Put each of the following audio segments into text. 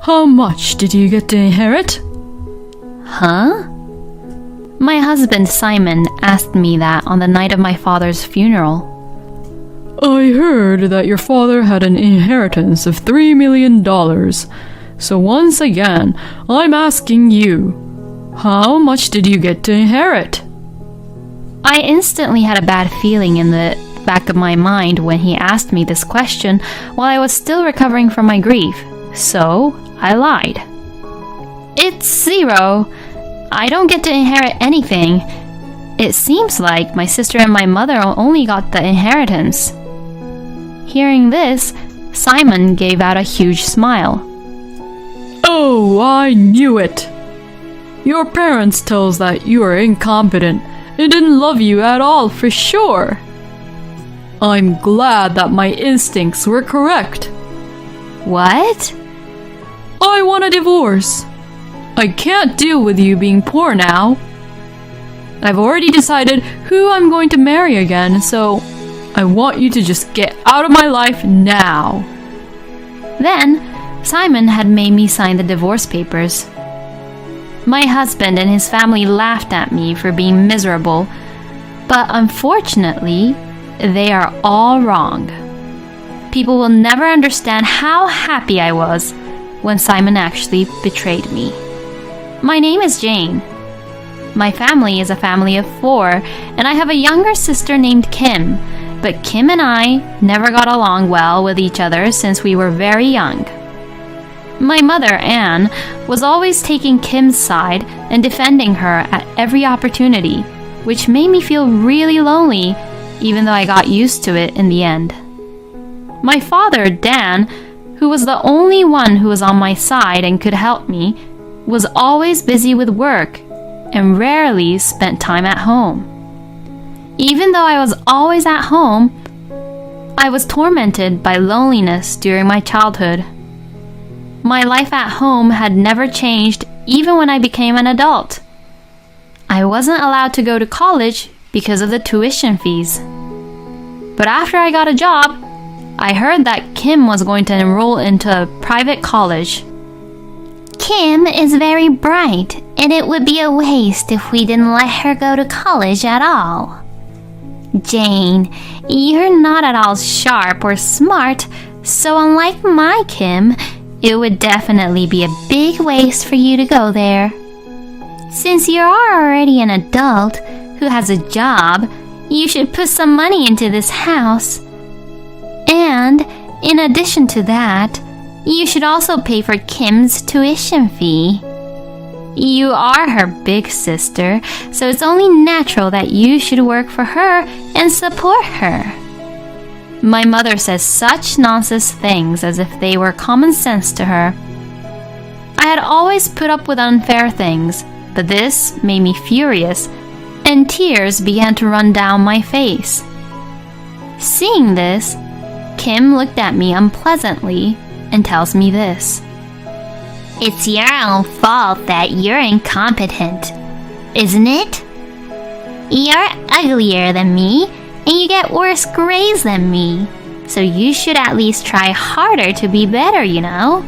How much did you get to inherit? Huh? My husband Simon asked me that on the night of my father's funeral. I heard that your father had an inheritance of $3 million. So once again, I'm asking you, how much did you get to inherit? I instantly had a bad feeling in the back of my mind when he asked me this question while I was still recovering from my grief. So I lied. It's 0. I don't get to inherit anything. It seems like my sister and my mother only got the inheritance. Hearing this, Simon gave out a huge smile. Oh, I knew it. Your parents tell us that you are incompetent and didn't love you at all for sure. I'm glad that my instincts were correct. What? I want a divorce. I can't deal with you being poor now. I've already decided who I'm going to marry again, so I want you to just get out of my life now. Then, Simon had made me sign the divorce papers. My husband and his family laughed at me for being miserable, but unfortunately, they are all wrong. People will never understand how happy I was when Simon actually betrayed me. My name is Jane. My family is a family of 4, and I have a younger sister named Kim, but Kim and I never got along well with each other since we were very young. My mother, Anne, was always taking Kim's side and defending her at every opportunity, which made me feel really lonely, even though I got used to it in the end. My father, Dan, who was the only one who was on my side and could help me, was always busy with work and rarely spent time at home. Even though I was always at home, I was tormented by loneliness during my childhood. My life at home had never changed even when I became an adult. I wasn't allowed to go to college because of the tuition fees. But after I got a job, I heard that Kim was going to enroll into a private college. Kim is very bright, and it would be a waste if we didn't let her go to college at all. Jane, you're not at all sharp or smart, so unlike my Kim, it would definitely be a big waste for you to go there. Since you are already an adult who has a job, you should put some money into this house. And, in addition to that, you should also pay for Kim's tuition fee. You are her big sister, so it's only natural that you should work for her and support her. My mother says such nonsense things as if they were common sense to her. I had always put up with unfair things, but this made me furious, and tears began to run down my face. Seeing this, Kim looked at me unpleasantly and tells me this. It's your own fault that you're incompetent, isn't it? You're uglier than me, and you get worse grades than me, so you should at least try harder to be better, you know?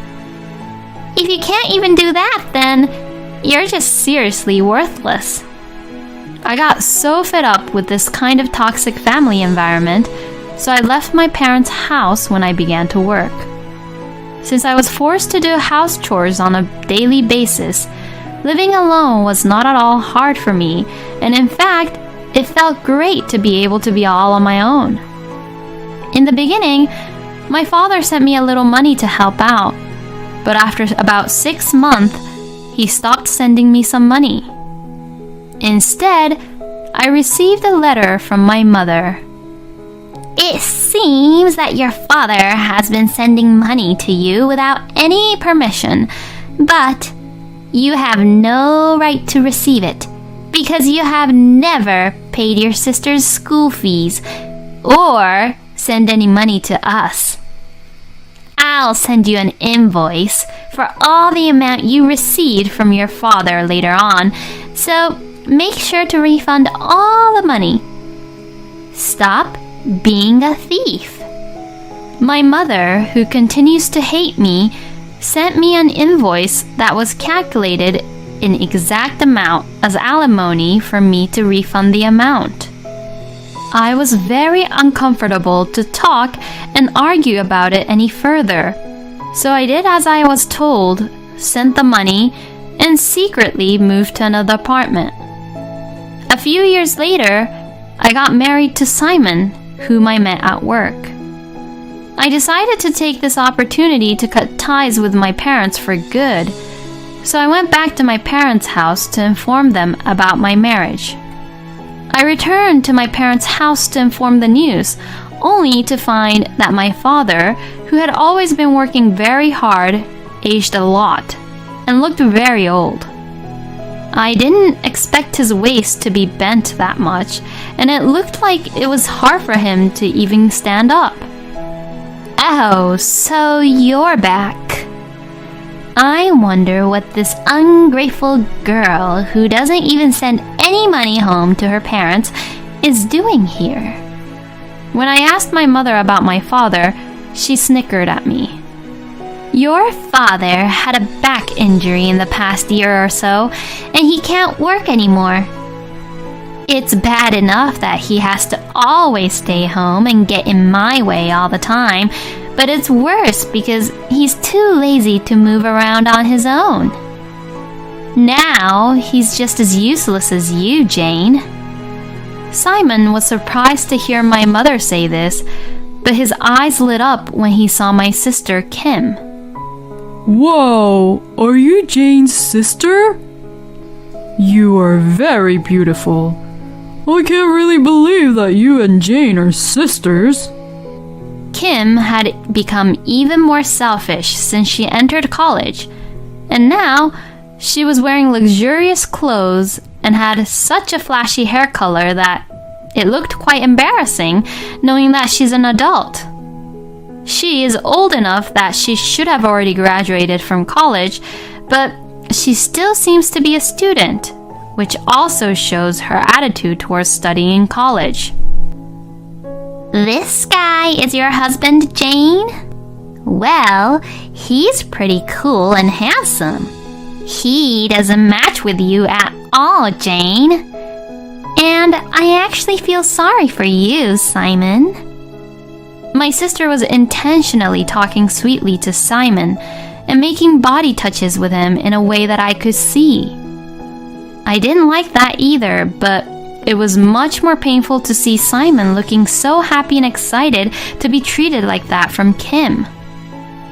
If you can't even do that, then you're just seriously worthless. I got so fed up with this kind of toxic family environment, so I left my parents' house when I began to work. Since I was forced to do house chores on a daily basis, living alone was not at all hard for me, and in fact, it felt great to be able to be all on my own. In the beginning, my father sent me a little money to help out, but after about 6 months, he stopped sending me some money. Instead, I received a letter from my mother. It seems that your father has been sending money to you without any permission, but you have no right to receive it because you have never paid your sister's school fees or send any money to us. I'll send you an invoice for all the amount you received from your father later on, so make sure to refund all the money. Stop being a thief. My mother, who continues to hate me, sent me an invoice that was calculated in exact amount as alimony for me to refund the amount. I was very uncomfortable to talk and argue about it any further, so I did as I was told, sent the money, and secretly moved to another apartment. A few years later, I got married to Simon, whom I met at work. I decided to take this opportunity to cut ties with my parents for good, so I went back to my parents' house to inform them about my marriage. I returned to my parents' house to inform the news, only to find that my father, who had always been working very hard, aged a lot and looked very old. I didn't expect his waist to be bent that much, and it looked like it was hard for him to even stand up. Oh, so you're back. I wonder what this ungrateful girl who doesn't even send any money home to her parents is doing here. When I asked my mother about my father, she snickered at me. Your father had a back injury in the past year or so, and he can't work anymore. It's bad enough that he has to always stay home and get in my way all the time, but it's worse because he's too lazy to move around on his own. Now, he's just as useless as you, Jane. Simon was surprised to hear my mother say this, but his eyes lit up when he saw my sister, Kim. Whoa, are you Jane's sister? You are very beautiful. I can't really believe that you and Jane are sisters. Kim had become even more selfish since she entered college, and now she was wearing luxurious clothes and had such a flashy hair color that it looked quite embarrassing knowing that she's an adult. She is old enough that she should have already graduated from college, but she still seems to be a student, which also shows her attitude towards studying college. This guy is your husband, Jane? Well, he's pretty cool and handsome. He doesn't match with you at all, Jane. And I actually feel sorry for you, Simon. My sister was intentionally talking sweetly to Simon and making body touches with him in a way that I could see. I didn't like that either, but it was much more painful to see Simon looking so happy and excited to be treated like that from Kim.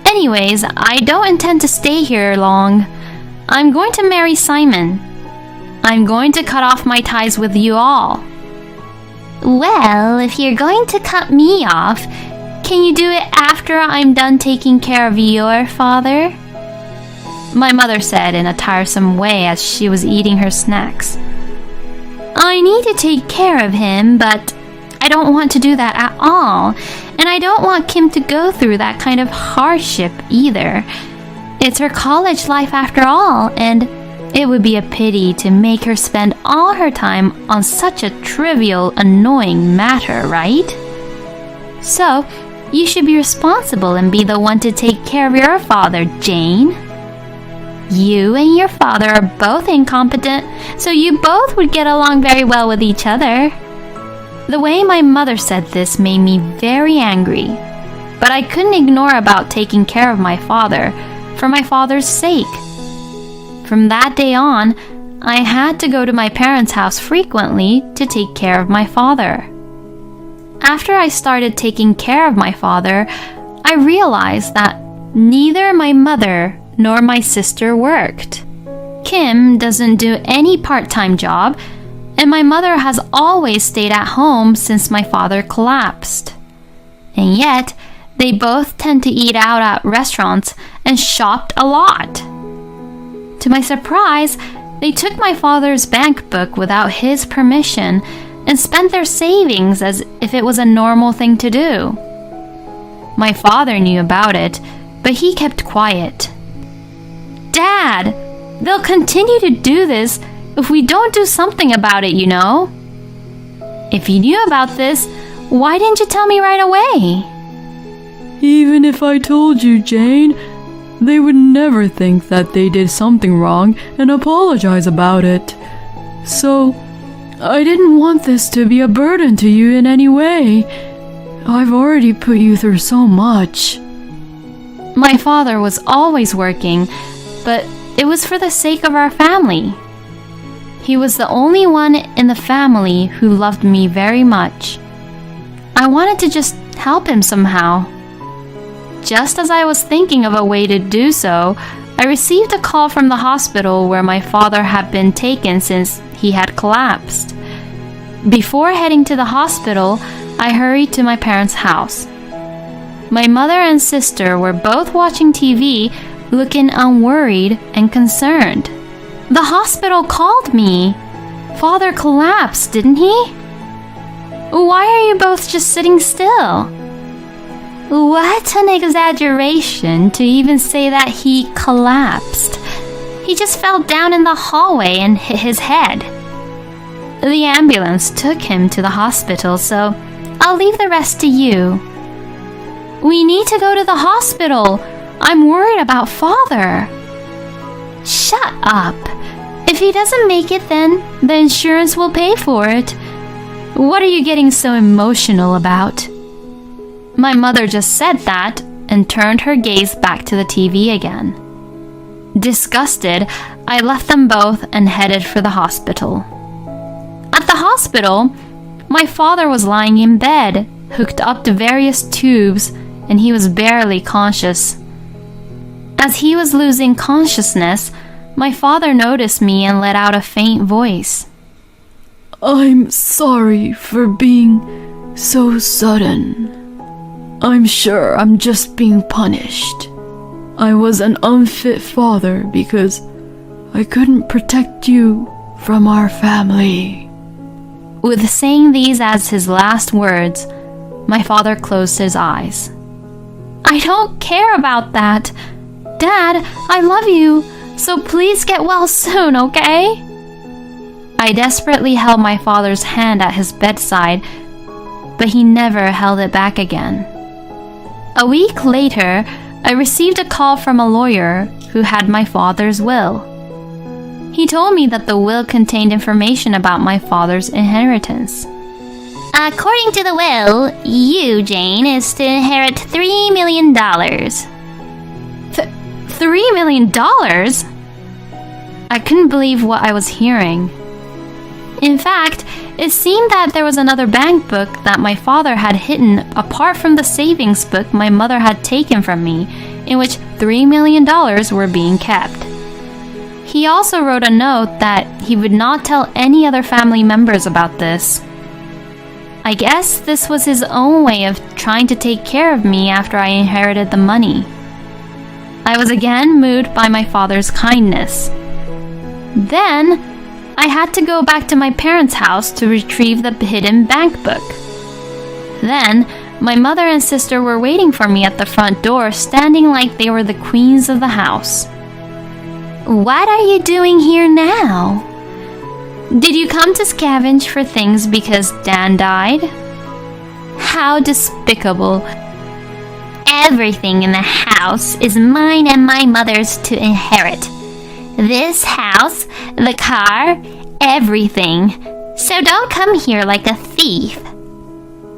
Anyways, I don't intend to stay here long. I'm going to marry Simon. I'm going to cut off my ties with you all. Well, if you're going to cut me off, can you do it after I'm done taking care of your father? My mother said in a tiresome way as she was eating her snacks. I need to take care of him, but I don't want to do that at all, and I don't want Kim to go through that kind of hardship either. It's her college life after all, and it would be a pity to make her spend all her time on such a trivial, annoying matter, right? So, you should be responsible and be the one to take care of your father, Jane. You and your father are both incompetent, so you both would get along very well with each other. The way my mother said this made me very angry, but I couldn't ignore about taking care of my father for my father's sake. From that day on, I had to go to my parents' house frequently to take care of my father. After I started taking care of my father, I realized that neither my mother nor my sister worked. Kim doesn't do any part-time job, and my mother has always stayed at home since my father collapsed. And yet, they both tend to eat out at restaurants and shopped a lot. To my surprise, they took my father's bank book without his permission and spent their savings as if it was a normal thing to do. My father knew about it, but he kept quiet. Dad, they'll continue to do this if we don't do something about it, you know. If you knew about this, why didn't you tell me right away? Even if I told you, Jane, they would never think that they did something wrong and apologize about it. So, I didn't want this to be a burden to you in any way. I've already put you through so much. My father was always working, but it was for the sake of our family. He was the only one in the family who loved me very much. I wanted to just help him somehow. Just as I was thinking of a way to do so, I received a call from the hospital where my father had been taken since he had collapsed. Before heading to the hospital, I hurried to my parents' house. My mother and sister were both watching TV, looking unworried and concerned. The hospital called me. Father collapsed, didn't he? Why are you both just sitting still? What an exaggeration to even say that he collapsed. He just fell down in the hallway and hit his head. The ambulance took him to the hospital, so I'll leave the rest to you. We need to go to the hospital. I'm worried about Father. Shut up. If he doesn't make it, then the insurance will pay for it. What are you getting so emotional about? My mother just said that and turned her gaze back to the TV again. Disgusted, I left them both and headed for the hospital. At the hospital, my father was lying in bed, hooked up to various tubes, and he was barely conscious. As he was losing consciousness, my father noticed me and let out a faint voice. I'm sorry for being so sudden. I'm sure I'm just being punished. I was an unfit father because I couldn't protect you from our family. With saying these as his last words, my father closed his eyes. I don't care about that. Dad, I love you, so please get well soon, okay? I desperately held my father's hand at his bedside, but he never held it back again. A week later, I received a call from a lawyer who had my father's will. He told me that the will contained information about my father's inheritance. According to the will, you, Jane, is to inherit $3 million. $3 million? I couldn't believe what I was hearing. In fact, it seemed that there was another bank book that my father had hidden apart from the savings book my mother had taken from me, in which $3 million were being kept. He also wrote a note that he would not tell any other family members about this. I guess this was his own way of trying to take care of me after I inherited the money. I was again moved by my father's kindness. Then, I had to go back to my parents' house to retrieve the hidden bank book. Then, my mother and sister were waiting for me at the front door, standing like they were the queens of the house. What are you doing here now? Did you come to scavenge for things because Dan died? How despicable. Everything in the house is mine and my mother's to inherit. This house, the car, everything. So don't come here like a thief.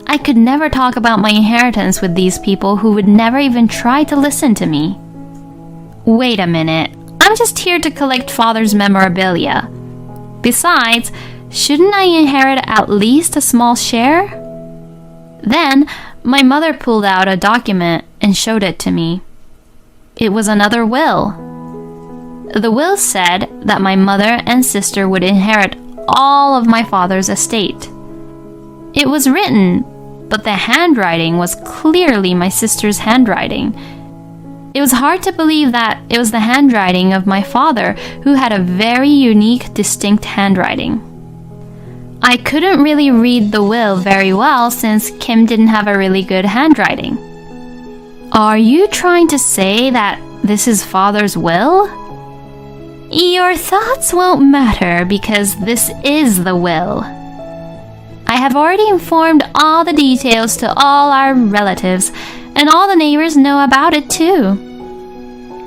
I could never talk about my inheritance with these people who would never even try to listen to me. Wait a minute. I'm just here to collect Father's memorabilia. Besides, shouldn't I inherit at least a small share? Then, my mother pulled out a document and showed it to me. It was another will. The will said that my mother and sister would inherit all of my father's estate. It was written, but the handwriting was clearly my sister's handwriting. It was hard to believe that it was the handwriting of my father, who had a very unique, distinct handwriting. I couldn't really read the will very well since Kim didn't have a really good handwriting. Are you trying to say that this is Father's will? Your thoughts won't matter because this is the will. I have already informed all the details to all our relatives, and all the neighbors know about it too.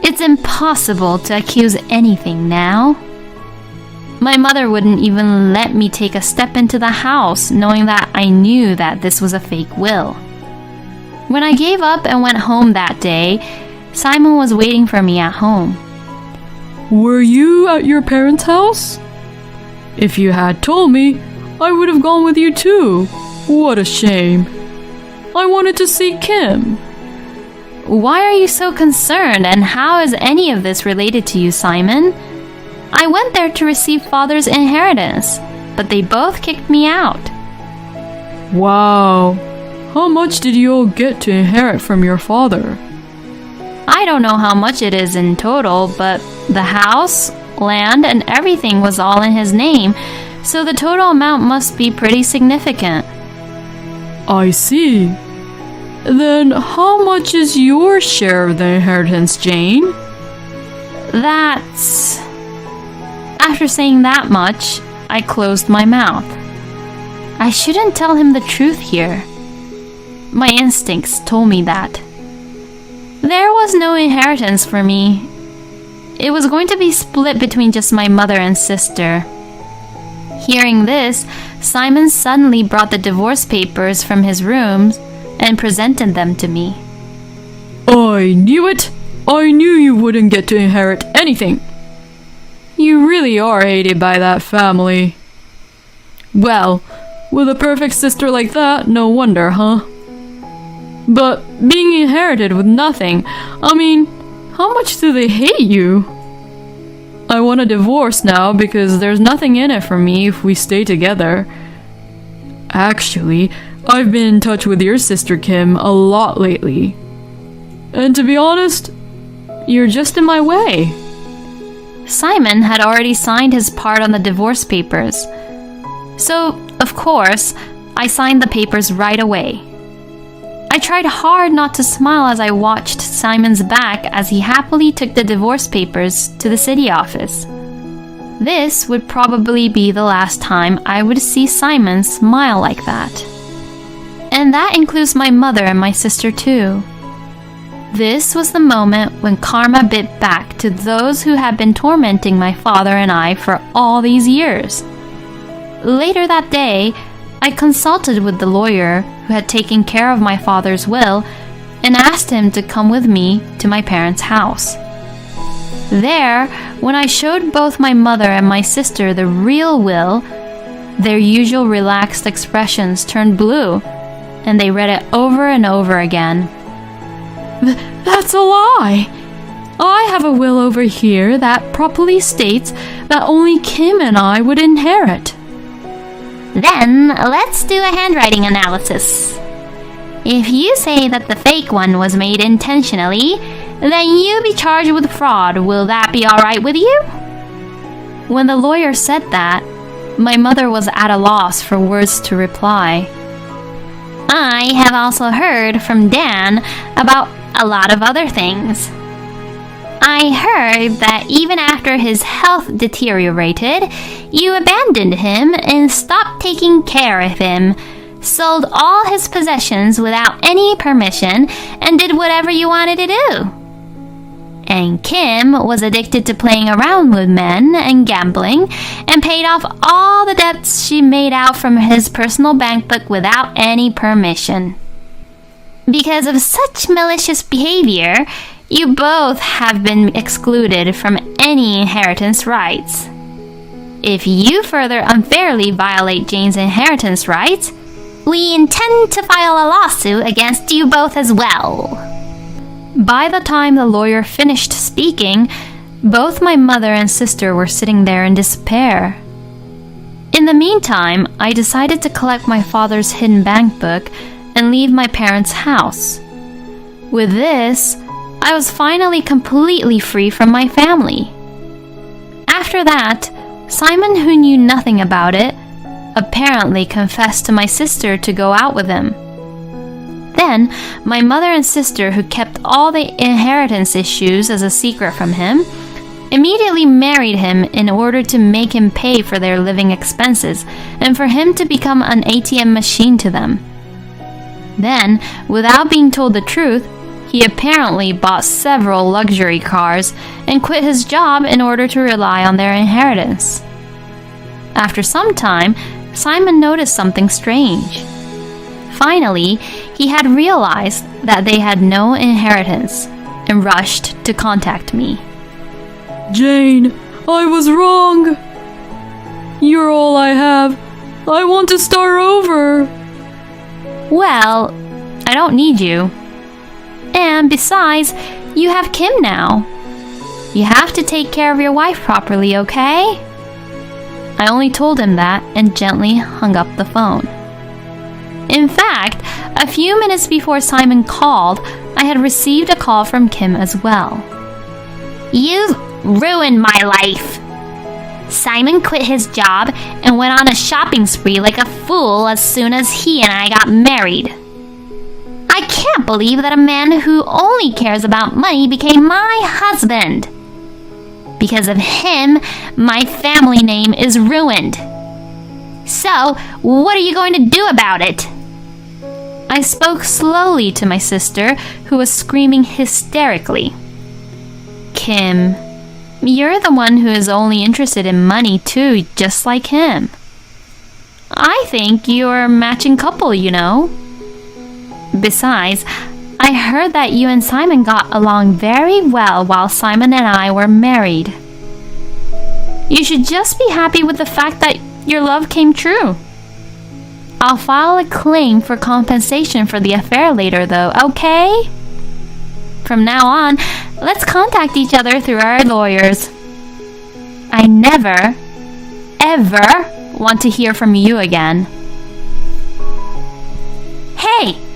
It's impossible to accuse anything now. My mother wouldn't even let me take a step into the house, knowing that I knew that this was a fake will. When I gave up and went home that day, Simon was waiting for me at home. Were you at your parents' house? If you had told me, I would have gone with you too. What a shame. I wanted to see Kim. Why are you so concerned, and how is any of this related to you, Simon? I went there to receive father's inheritance, but they both kicked me out. Wow. How much did you all get to inherit from your father? I don't know how much it is in total, but the house, land, and everything was all in his name, so the total amount must be pretty significant. I see. Then how much is your share of the inheritance, Jane? That's... After saying that much, I closed my mouth. I shouldn't tell him the truth here. My instincts told me that. There was no inheritance for me. It was going to be split between just my mother and sister. Hearing this, Simon suddenly brought the divorce papers from his room and presented them to me. I knew it! I knew you wouldn't get to inherit anything! You really are hated by that family. Well, with a perfect sister like that, no wonder, huh? But being inherited with nothing, I mean, how much do they hate you? I want a divorce now because there's nothing in it for me if we stay together. Actually, I've been in touch with your sister Kim a lot lately. And to be honest, you're just in my way. Simon had already signed his part on the divorce papers. So, of course, I signed the papers right away. I tried hard not to smile as I watched Simon's back as he happily took the divorce papers to the city office. This would probably be the last time I would see Simon smile like that. And that includes my mother and my sister too. This was the moment when karma bit back to those who had been tormenting my father and I for all these years. Later that day, I consulted with the lawyer who had taken care of my father's will and asked him to come with me to my parents' house. There, when I showed both my mother and my sister the real will, their usual relaxed expressions turned blue, and they read it over and over again. That's a lie! I have a will over here that properly states that only Kim and I would inherit. Then, let's do a handwriting analysis. If you say that the fake one was made intentionally, then you'll be charged with fraud. Will that be alright with you? When the lawyer said that, my mother was at a loss for words to reply. I have also heard from Dan about a lot of other things. I heard that even after his health deteriorated, you abandoned him and stopped taking care of him, sold all his possessions without any permission, and did whatever you wanted to do. And Kim was addicted to playing around with men and gambling, and paid off all the debts she made out from his personal bank book without any permission. Because of such malicious behavior, you both have been excluded from any inheritance rights. If you further unfairly violate Jane's inheritance rights, we intend to file a lawsuit against you both as well. By the time the lawyer finished speaking, both my mother and sister were sitting there in despair. In the meantime, I decided to collect my father's hidden bank book and leave my parents' house. With this, I was finally completely free from my family. After that, Simon, who knew nothing about it, apparently confessed to my sister to go out with him. Then, my mother and sister, who kept all the inheritance issues as a secret from him, immediately married him in order to make him pay for their living expenses and for him to become an ATM machine to them. Then, without being told the truth, he He apparently bought several luxury cars and quit his job in order to rely on their inheritance. After some time, Simon noticed something strange. Finally, he had realized that they had no inheritance and rushed to contact me. Jane, I was wrong. You're all I have. I want to start over. Well, I don't need you. And besides, you have Kim now. You have to take care of your wife properly, okay? I only told him that and gently hung up the phone. In fact, a few minutes before Simon called, I had received a call from Kim as well. You've ruined my life. Simon quit his job and went on a shopping spree like a fool as soon as he and I got married. I can't believe that a man who only cares about money became my husband. Because of him, my family name is ruined. So, what are you going to do about it? I spoke slowly to my sister, who was screaming hysterically. Kim, you're the one who is only interested in money too, just like him. I think you're a matching couple, you know. Besides, I heard that you and Simon got along very well while Simon and I were married. You should just be happy with the fact that your love came true. I'll file a claim for compensation for the affair later, though, okay? From now on, let's contact each other through our lawyers. I never, ever want to hear from you again. Hey!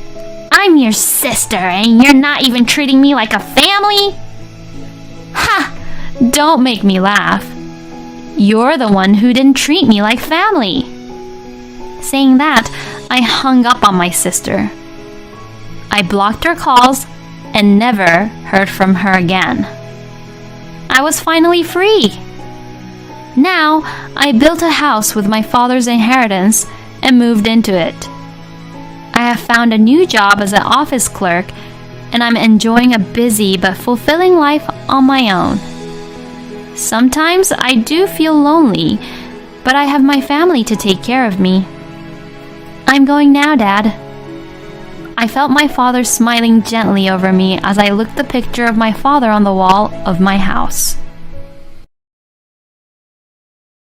I'm your sister, and you're not even treating me like a family? Ha! Don't make me laugh. You're the one who didn't treat me like family. Saying that, I hung up on my sister. I blocked her calls and never heard from her again. I was finally free. Now, I built a house with my father's inheritance and moved into it. I have found a new job as an office clerk, and I'm enjoying a busy but fulfilling life on my own. Sometimes I do feel lonely, but I have my family to take care of me. I'm going now, Dad. I felt my father smiling gently over me as I looked the picture of my father on the wall of my house.